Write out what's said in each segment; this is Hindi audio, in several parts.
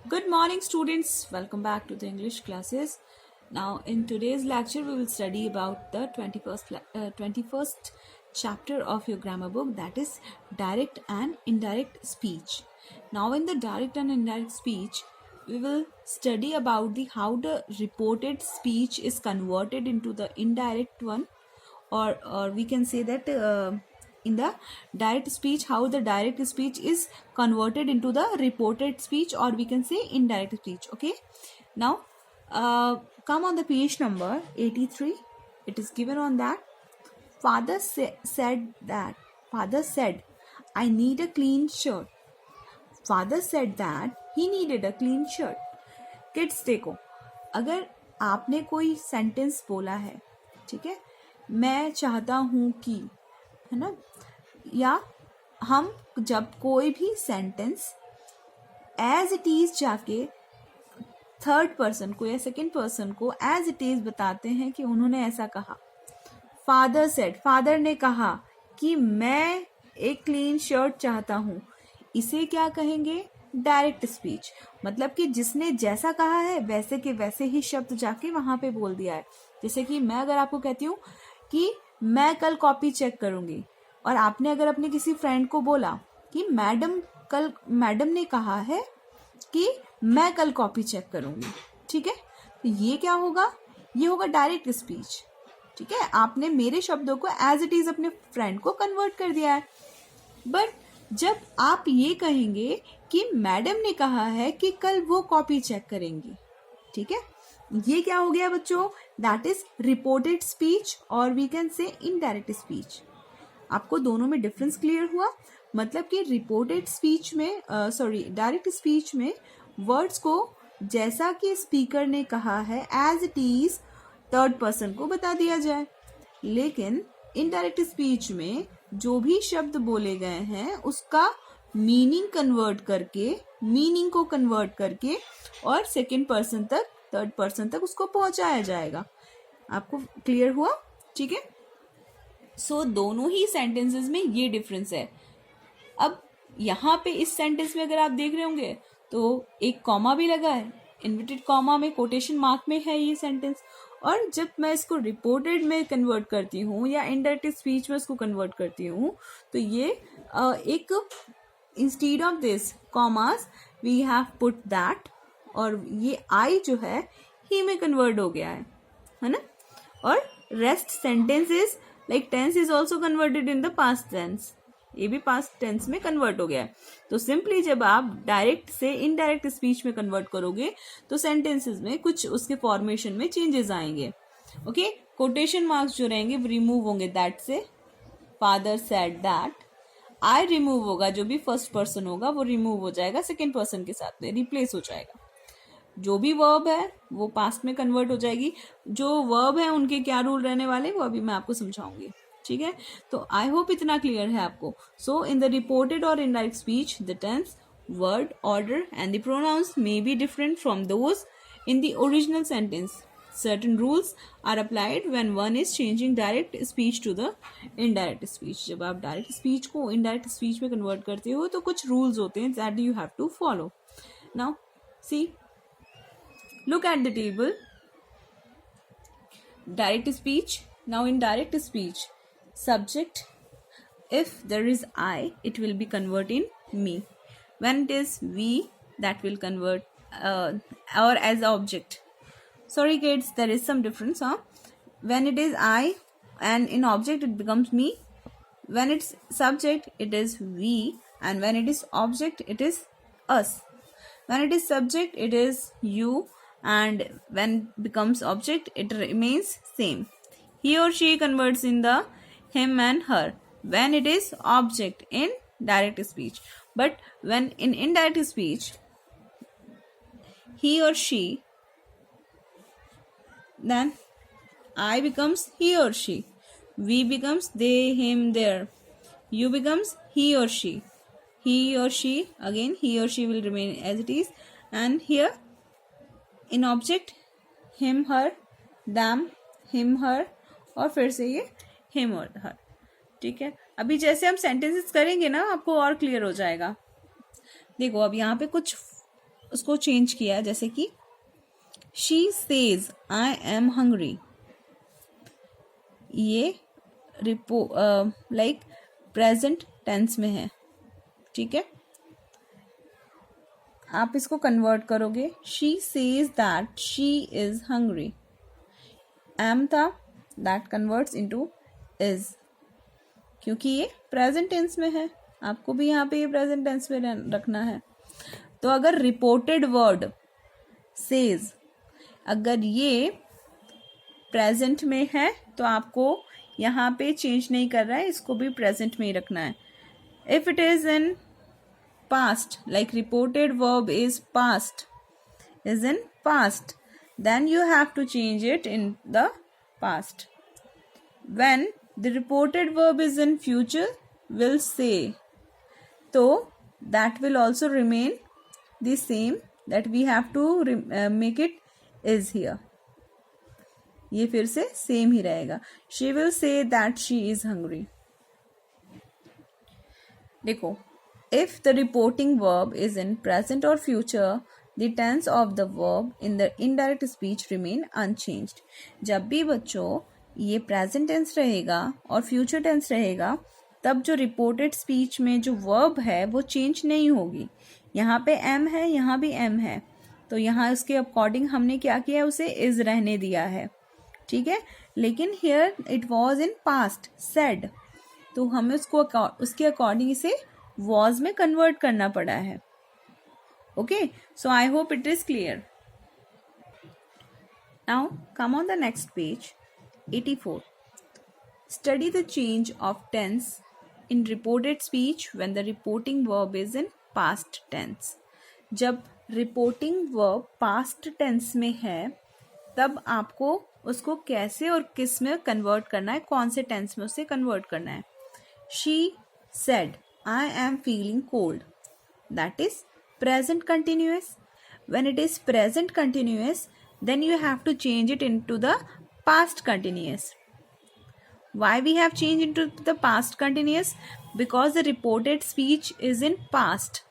Good morning, students. Welcome back to the English classes. Now, in today's lecture, we will study about the 21st chapter of your grammar book, that is direct and indirect speech. Now, in the direct and indirect speech, we will study about the how the reported speech is converted into the indirect one, or we can say that in the direct speech, how the direct speech is converted into the reported speech, or we can say indirect speech. Okay, now come on the page number 83. It is given on that father said I need a clean shirt. Father said that he needed a clean shirt. Kids देखो, अगर आपने कोई सेंटेंस बोला है, ठीक है, मैं चाहता हूं कि, है ना, या हम जब कोई भी सेंटेंस एज इट इज जाके थर्ड पर्सन को या सेकंड पर्सन को एज इट इज बताते हैं कि उन्होंने ऐसा कहा. फादर सेड, फादर ने कहा कि मैं एक क्लीन शर्ट चाहता हूं. इसे क्या कहेंगे? Direct speech. मतलब कि जिसने जैसा कहा है वैसे के वैसे ही शब्द जाके वहां पे बोल दिया है. जैसे कि मैं अगर आपको कहती हूँ कि मैं कल कॉपी चेक करूंगी, और आपने अगर अपने किसी फ्रेंड को बोला कि मैडम ने कहा है कि मैं कल कॉपी चेक करूंगी, ठीक है, तो ये क्या होगा? ये होगा डायरेक्ट स्पीच. ठीक है, आपने मेरे शब्दों को एज इट इज अपने फ्रेंड को कन्वर्ट कर दिया है. बट जब आप ये कहेंगे कि मैडम ने कहा है कि कल वो कॉपी चेक करेंगी, ठीक है, ये क्या हो गया बच्चों? दैट इज रिपोर्टेड स्पीच, और we can say indirect speech. आपको दोनों में डिफरेंस क्लियर हुआ? मतलब कि रिपोर्टेड स्पीच में, डायरेक्ट स्पीच में वर्ड्स को जैसा कि स्पीकर ने कहा है as it is third person को बता दिया जाए. लेकिन इनडायरेक्ट स्पीच में जो भी शब्द बोले गए हैं उसका मीनिंग को कन्वर्ट करके और सेकंड पर्सन तक, थर्ड पर्सन तक उसको पहुंचाया जाएगा. आपको क्लियर हुआ? ठीक है. सो दोनों ही सेंटेंसेस में ये डिफरेंस है. अब यहाँ पे इस सेंटेंस में अगर आप देख रहे होंगे तो एक कॉमा भी लगा है, इन्वर्टेड कॉमा में, कोटेशन मार्क में है ये सेंटेंस. और जब मैं इसको रिपोर्टेड में कन्वर्ट करती हूँ या इनडायरेक्ट स्पीच में इसको कन्वर्ट करती हूँ तो ये एक instead of this commas we have put that, और ये आई जो है ही में कन्वर्ट हो गया है ना. और rest sentences like tense is also converted in the past tense. ये भी पास्ट टेंस में कन्वर्ट हो गया है. तो सिंपली जब आप डायरेक्ट से इनडायरेक्ट स्पीच में कन्वर्ट करोगे तो सेंटेंसेस में कुछ उसके फॉर्मेशन में चेंजेस आएंगे. ओके, कोटेशन मार्क्स जो रहेंगे वो रिमूव होंगे. दैट से father said that, I remove होगा, जो भी फर्स्ट पर्सन होगा वो रिमूव हो जाएगा, सेकेंड पर्सन के साथ में रिप्लेस हो जाएगा. जो भी वर्ब है वो पास्ट में कन्वर्ट हो जाएगी. जो वर्ब है उनके क्या रूल रहने वाले वो अभी मैं आपको समझाऊंगी. ठीक है, तो आई होप इतना क्लियर है आपको. So in the reported or indirect speech the tense, word order and the pronouns may be different from those in the original sentence. Certain rules are applied when one is changing direct speech to the indirect speech. जब आप डायरेक्ट स्पीच को इनडायरेक्ट स्पीच में कन्वर्ट करते हो तो कुछ रूल्स होते हैं that you have to follow. Now see, look at the table. Direct speech. Now in direct speech, subject, if there is I, it will be converting me. When it is we, that will convert or as object. Sorry kids, there is some difference. When it is I and in object it becomes me. When it's subject it is we, and when it is object it is us. When it is subject it is you, and when it becomes object it remains same. He or she converts in the him and her when it is object in direct speech. But when in indirect speech, he or she, then I becomes he or she, we becomes they, him, their, you becomes he or she, again he or she will remain as it is, and here in object him, her, them, him, her, और फिर से ये him और her. ठीक है, अभी जैसे हम सेंटेंसेस करेंगे ना आपको और क्लियर हो जाएगा. देखो अब यहाँ पे कुछ उसको चेंज किया, जैसे कि she says I am hungry, ये लाइक प्रेजेंट टेंस में है, ठीक है। आप इसको कन्वर्ट करोगे, she says that she is hungry, am था, दैट कन्वर्ट्स इनटू इज, क्योंकि ये प्रेजेंट टेंस में है, आपको भी यहाँ पे ये प्रेजेंट टेंस में रखना है। तो अगर रिपोर्टेड वर्ड सेज अगर ये प्रेजेंट में है तो आपको यहाँ पे चेंज नहीं कर रहा है, इसको भी प्रेजेंट में ही रखना है। If it is in past, like reported verb is in past, then you have to change it in the past. When the reported verb is in future, will say, so that will also remain the same, that we have to make it is here. ये फिर से सेम ही रहेगा, she will say that she is hungry. देखो, if the reporting verb is in present or future, the tense of the verb in the indirect speech remain unchanged. जब भी बच्चों ये present tense रहेगा और future tense रहेगा, तब जो reported speech में जो verb है वो change नहीं होगी। यहाँ पे am है, यहाँ भी am है, तो यहाँ उसके according हमने क्या किया है, उसे is रहने दिया है, ठीक है। लेकिन here it was in past said, तो हमें उसके according इसे was में convert करना पड़ा है। Okay, so I hope it is clear. Now come on the next page, 84. Study the change of tense in reported speech when the reporting verb is in past tense. जब reporting verb past tense में है, तब आपको उसको कैसे और किस में कन्वर्ट करना है, कौन से टेंस में उसे कन्वर्ट करना है। She said, I am feeling cold. That is present continuous. When it is present continuous, then you have to change it into the past continuous. Why we have changed into the past continuous? Because the reported speech is in past.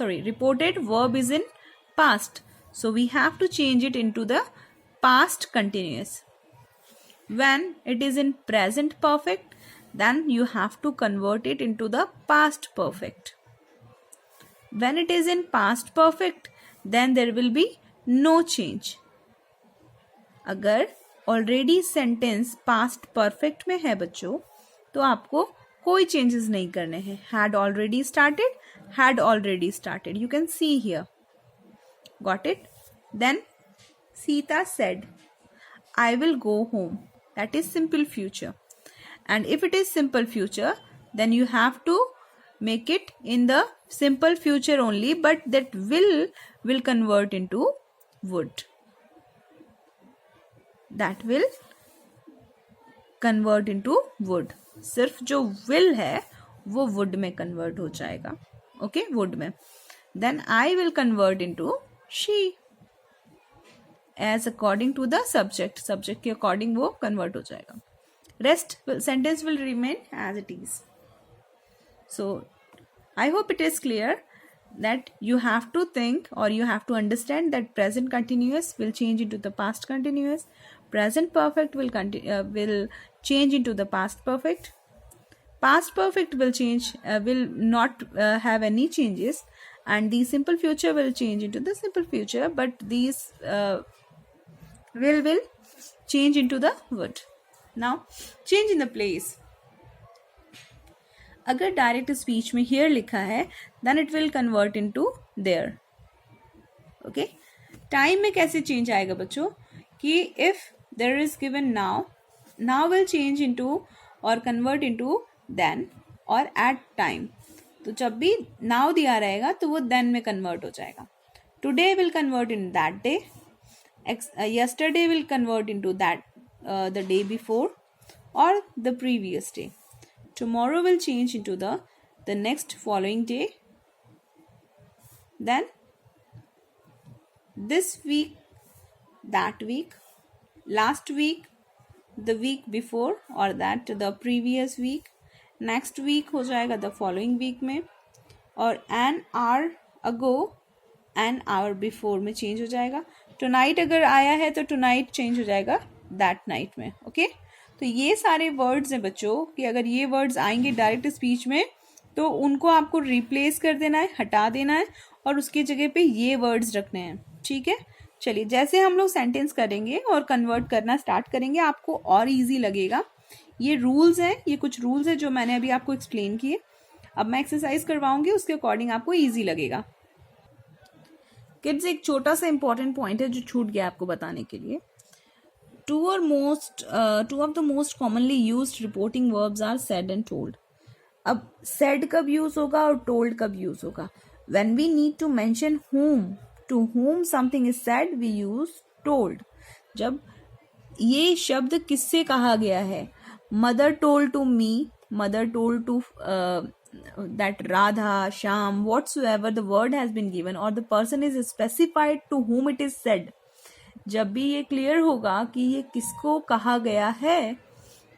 Reported verb is in past. So we have to change it into the past continuous. When it is in present perfect, then you have to convert it into the past perfect. When it is in past perfect, then there will be no change. अगर ऑलरेडी सेंटेंस पास्ट परफेक्ट में है बच्चों, तो आपको कोई चेंजेस नहीं करने हैं। had already started, you can see here. Got it? Then Sita said, I will go home. That is simple future. And if it is simple future, then you have to make it in the simple future only, but that will convert into would. That will convert into would. सिर्फ जो will है वो would में convert हो जाएगा, okay, would में. Then I will convert into she, as according to the subject के according वो convert हो जाएगा. Rest sentence will remain as it is. So I hope it is clear that you have to think or you have to understand that present continuous will change into the past continuous, present perfect will change into the past perfect, past perfect will not have any changes, and the simple future will change into the simple future, but these will change into the would. Now change in the place. अगर डायरेक्ट स्पीच में here लिखा है, then it will convert into there. Okay? Time में कैसे चेंज आएगा बच्चों, कि if there is given now will change into or convert into then or at time. तो जब भी now दिया रहेगा तो वो then में convert हो जाएगा. Today will convert in that day. Yesterday will convert into that the day before or the previous day. Tomorrow will change into the next following day. Then this week, that week, last week, the week before or that the previous week, next week हो जाएगा the following week में, और an hour ago an hour before में चेंज हो जाएगा. टुनाइट अगर आया है तो टुनाइट चेंज हो जाएगा दैट नाइट में. ओके, तो ये सारे वर्ड्स हैं बच्चों कि अगर ये वर्ड्स आएंगे डायरेक्ट स्पीच में तो उनको आपको रिप्लेस कर देना है, हटा देना है और उसकी जगह पे ये वर्ड्स रखने हैं. ठीक है, चलिए जैसे हम लोग सेंटेंस करेंगे और कन्वर्ट करना स्टार्ट करेंगे आपको और इजी लगेगा. ये रूल्स हैं, ये कुछ रूल्स हैं जो मैंने अभी आपको एक्सप्लेन किए. अब मैं एक्सरसाइज करवाऊंगी, उसके अकॉर्डिंग आपको इजी लगेगा. किड्स, एक छोटा सा इंपॉर्टेंट पॉइंट है जो छूट गया आपको बताने के लिए. Two of the most commonly used reporting verbs are said and told. अब said कब यूज होगा और told कब यूज होगा? When we need to mention to whom something is said, we use told. जब ये शब्द किससे कहा गया है? Mother told to me, mother told to that Radha, Sham, whatsoever the word has been given or the person is specified to whom it is said. जब भी ये क्लियर होगा कि ये किसको कहा गया है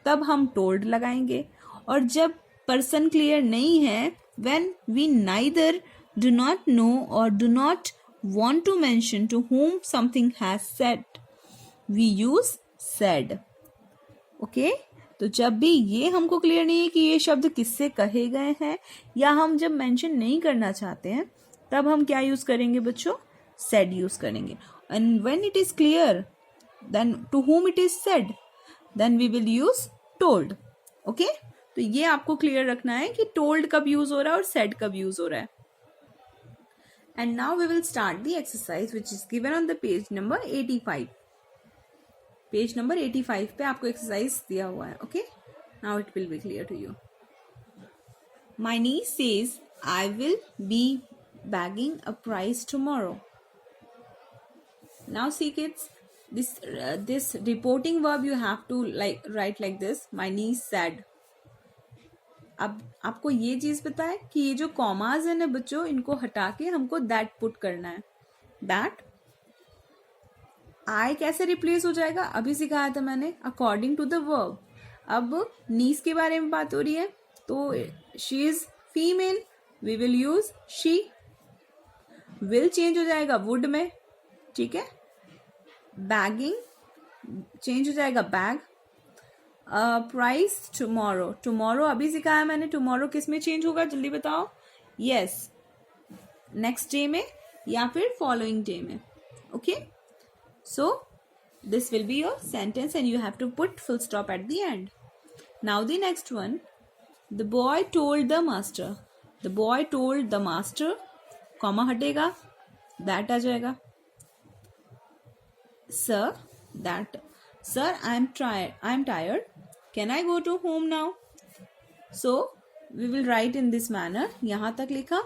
तब हम टोल्ड लगाएंगे. और जब पर्सन क्लियर नहीं है, when we neither do not know और do not want to mention to whom something has said, we use said. Okay, तो जब भी ये हमको क्लियर नहीं है कि ये शब्द किससे कहे गए हैं या हम जब मेंशन नहीं करना चाहते हैं तब हम क्या यूज करेंगे बच्चों? सेड यूज करेंगे. And when it is clear then to whom it is said, then we will use told. Okay, तो ये आपको क्लियर रखना है कि told कब यूज हो रहा है और said कब यूज हो रहा है. And now we will start the exercise which is given on the page number 85. Page number 85 पे आपको एक्सरसाइज दिया हुआ है. Okay, now it will be clear to you. My niece says I will be bagging a prize tomorrow. Now see kids, this reporting verb you have to write like this. My niece said. अब आपको ये चीज पता है कि ये जो कॉमाज है ना बच्चों, इनको हटा के हमको दैट पुट करना है. दैट आई कैसे रिप्लेस हो जाएगा अभी सिखाया था मैंने, अकॉर्डिंग टू द वर्ब. अब नीस के बारे में बात हो रही है तो she is female, we will use she. Will change हो जाएगा वुड में. ठीक है, बैगिंग चेंज हो जाएगा बैग. प्राइस टुमारो, टुमारो अभी सिखाया मैंने. टुमारो किस में चेंज होगा जल्दी बताओ? यस, नेक्स्ट डे में या फिर फॉलोइंग डे में. Okay, so this will be your sentence and you have to put full stop at the end. Now the next one, the boy told the master. The boy told the master, comma हटेगा, दैट आ जाएगा. Sir, I am tired. Can I go to home now? So we will write in this manner. यहाँ तक लिखा,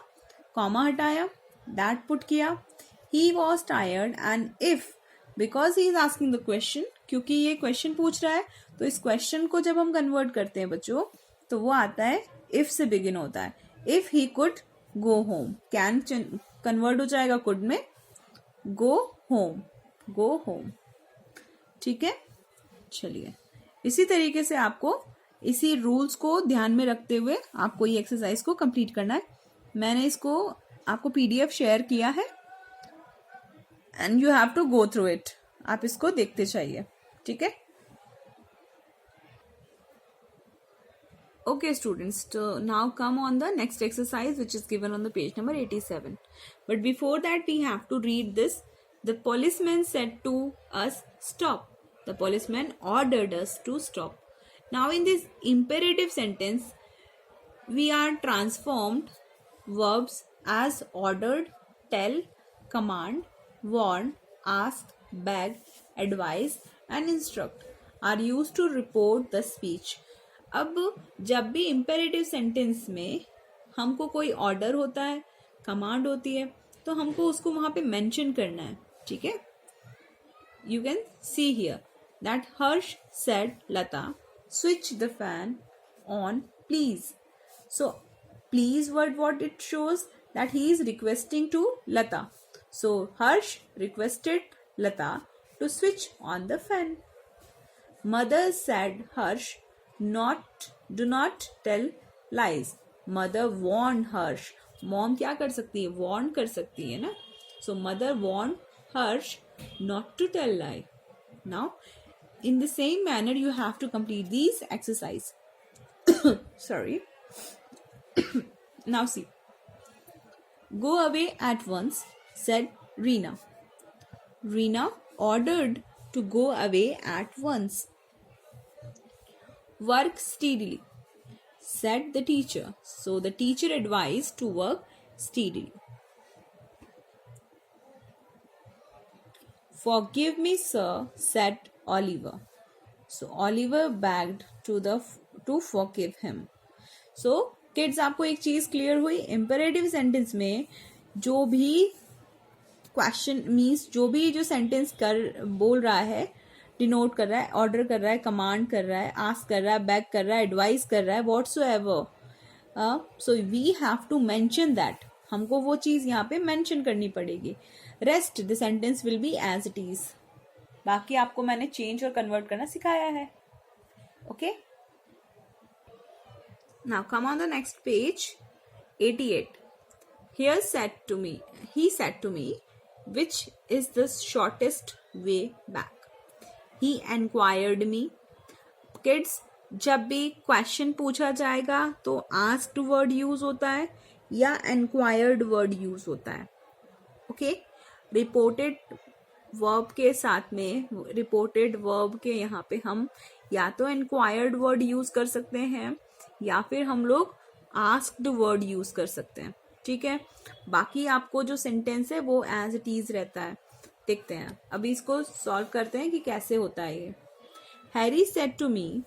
कॉमा हटाया, that put किया. He was tired and if, because he is asking the question, क्योंकि ये क्वेश्चन पूछ रहा है तो इस क्वेश्चन को जब हम कन्वर्ट करते हैं बच्चों तो वो आता है if से बिगिन होता है. If he could go home, can convert हो जाएगा could में, go home. Go home. ठीक है, चलिए इसी तरीके से आपको इसी रूल्स को ध्यान में रखते हुए आपको ये एक्सरसाइज को कंप्लीट करना है. मैंने इसको आपको पीडीएफ शेयर किया है and you have to go through it. आप इसको देखते चाहिए. ठीक है, okay students, to now come on the next exercise which is given on the page number 87. But before that we have to read this. The policeman said to us, stop. The policeman ordered us to stop. Now in this imperative sentence, we are transformed verbs as ordered, tell, command, warn, ask, beg, advise and instruct are used to report the speech. अब जब भी imperative sentence में हमको कोई order होता है, command होती है, तो हमको उसको वहां पे mention करना है. ठीक है, you can see here that Harsh said Lata, switch the fan on please. So please word, what it shows that he is requesting to Lata. So Harsh requested Lata to switch on the fan. Mother said Harsh do not tell lies. Mother warned Harsh. Mom क्या कर सकती है? warn कर सकती है ना. So mother warned Harsh not to tell lie. Now, in the same manner, you have to complete these exercise. Sorry. Now see. Go away at once, said Reena. Reena ordered to go away at once. Work steadily, said the teacher. So the teacher advised to work steadily. Forgive me, sir, said Oliver. So Oliver begged to forgive him. So kids, आपको एक चीज क्लियर हुई, इम्पेरेटिव सेंटेंस में जो भी क्वेश्चन मीन्स जो भी जो सेंटेंस कर बोल रहा है, डिनोट कर रहा है, ऑर्डर कर रहा है, कमांड कर रहा है, आस्क कर रहा है, बैक कर रहा है, एडवाइस कर रहा है, whatsoever, so we have to mention that. हमको वो चीज यहाँ पे मेंशन करनी पड़ेगी. Rest the sentence will be as it is. बाकी आपको मैंने चेंज और कन्वर्ट करना सिखाया है. Okay, now come on the next page. 88. He said to me, which is the shortest way back? He enquired me. Kids, जब भी क्वेश्चन पूछा जाएगा तो आस्क्ड वर्ड यूज होता है या enquired वर्ड यूज होता है. ओके, रिपोर्टेड वर्ब के साथ में, रिपोर्टेड वर्ब के यहाँ पे हम या तो enquired वर्ड यूज कर सकते हैं या फिर हम लोग आस्क्ड वर्ड यूज कर सकते हैं. ठीक है, बाकी आपको जो सेंटेंस है वो एज इट इज रहता है. देखते हैं अभी इसको सॉल्व करते हैं कि कैसे होता है ये. Harry said to me,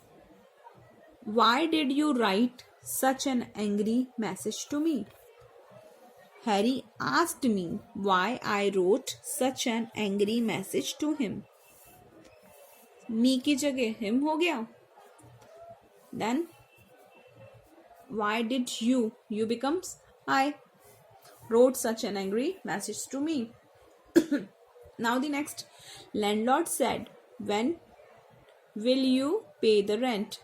why did you write such an angry message to me? Harry asked me why I wrote such an angry message to him. Me की जगह हिम हो गया. Then why did you becomes I wrote such an angry message to me. Now the next, landlord said, when will you pay the rent?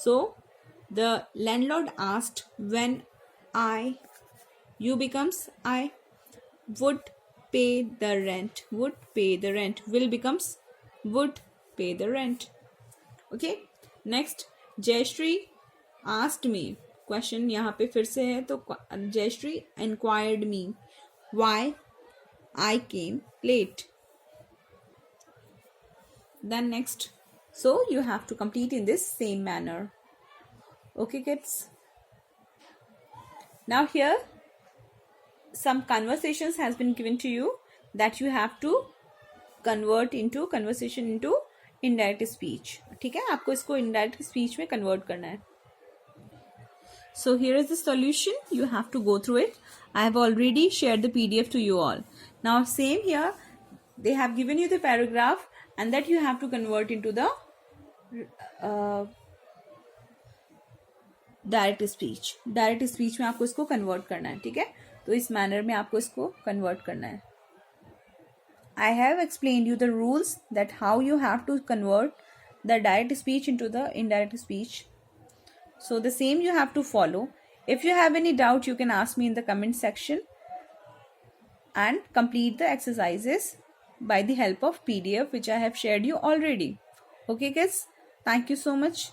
So the landlord asked when you becomes I would pay the rent. Will becomes would pay the rent. Okay, next, Jayashree asked me. Question यहाँ पे फिर से है, तो Jayashree enquired me why I came late. Then next, so you have to complete in this same manner. Okay kids, now here some conversations has been given to you that you have to convert into conversation into indirect speech. ठीक है, आपको इसको इनडायरेक्ट स्पीच में कन्वर्ट करना है. So here is the solution. You have to go through it. I have already share the PDF to you all. Now same here they have given you the paragraph and that you have to convert into the direct speech. Direct speech में आपको इसको कन्वर्ट करना है. ठीक है, तो इस मैनर में आपको इसको कन्वर्ट करना है. I have explained you the rules that how you have to convert the direct speech into the indirect speech. So the same you have to follow. If you have any doubt, you can ask me in the comment section and complete the exercises by the help of PDF which I have shared you already. Okay guys, thank you so much.